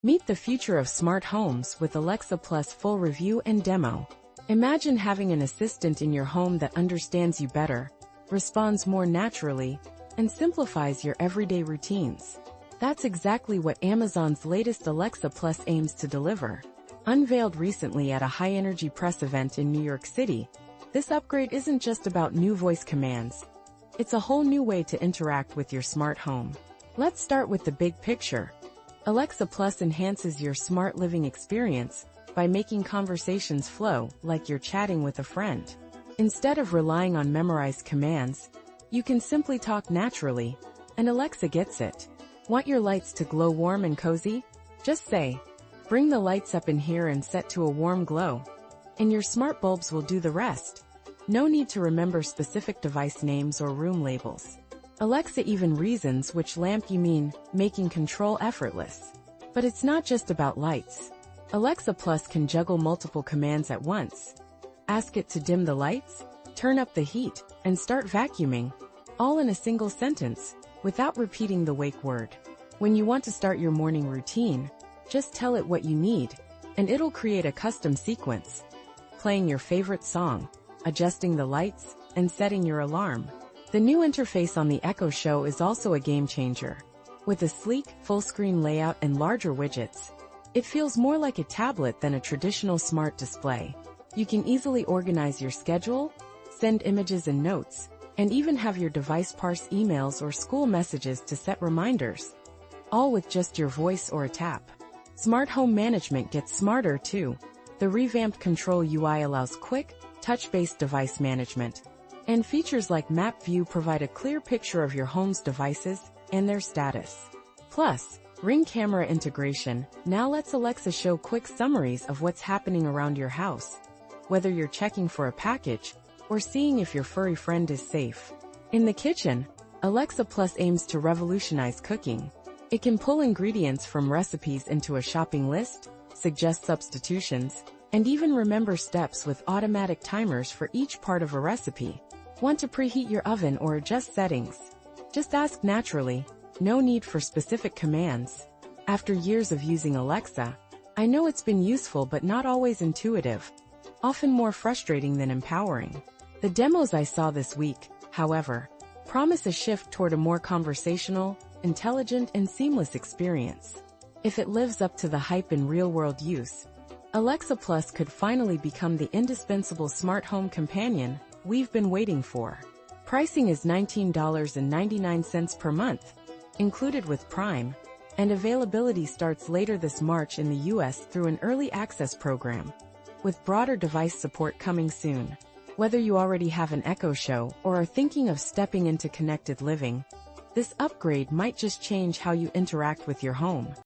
Meet the future of smart homes with Alexa Plus full review and demo. Imagine having an assistant in your home that understands you better, responds more naturally, and simplifies your everyday routines. That's exactly what Amazon's latest Alexa Plus aims to deliver. Unveiled recently at a high-energy press event in New York City, this upgrade isn't just about new voice commands. It's a whole new way to interact with your smart home. Let's start with the big picture. Alexa Plus enhances your smart living experience by making conversations flow like you're chatting with a friend. Instead of relying on memorized commands, you can simply talk naturally, and Alexa gets it. Want your lights to glow warm and cozy? Just say, "Bring the lights up in here and set to a warm glow," and your smart bulbs will do the rest. No need to remember specific device names or room labels. Alexa even reasons which lamp you mean, making control effortless. But it's not just about lights. Alexa Plus can juggle multiple commands at once. Ask it to dim the lights, turn up the heat, and start vacuuming, all in a single sentence, without repeating the wake word. When you want to start your morning routine, just tell it what you need, and it'll create a custom sequence. Playing your favorite song, adjusting the lights, and setting your alarm. The new interface on the Echo Show is also a game changer. With a sleek, full-screen layout and larger widgets, it feels more like a tablet than a traditional smart display. You can easily organize your schedule, send images and notes, and even have your device parse emails or school messages to set reminders, all with just your voice or a tap. Smart home management gets smarter too. The revamped Control UI allows quick, touch-based device management, and features like Map View provide a clear picture of your home's devices and their status. Plus, Ring camera integration now lets Alexa show quick summaries of what's happening around your house, whether you're checking for a package or seeing if your furry friend is safe. In the kitchen, Alexa Plus aims to revolutionize cooking. It can pull ingredients from recipes into a shopping list, suggest substitutions, and even remember steps with automatic timers for each part of a recipe. Want to preheat your oven or adjust settings? Just ask naturally, no need for specific commands. After years of using Alexa, I know it's been useful but not always intuitive, often more frustrating than empowering. The demos I saw this week, however, promise a shift toward a more conversational, intelligent, and seamless experience. If it lives up to the hype in real-world use, Alexa Plus could finally become the indispensable smart home companion we've been waiting for. Pricing is $19.99 per month, included with Prime, and availability starts later this March in the US through an early access program, with broader device support coming soon. Whether you already have an Echo Show or are thinking of stepping into connected living, this upgrade might just change how you interact with your home.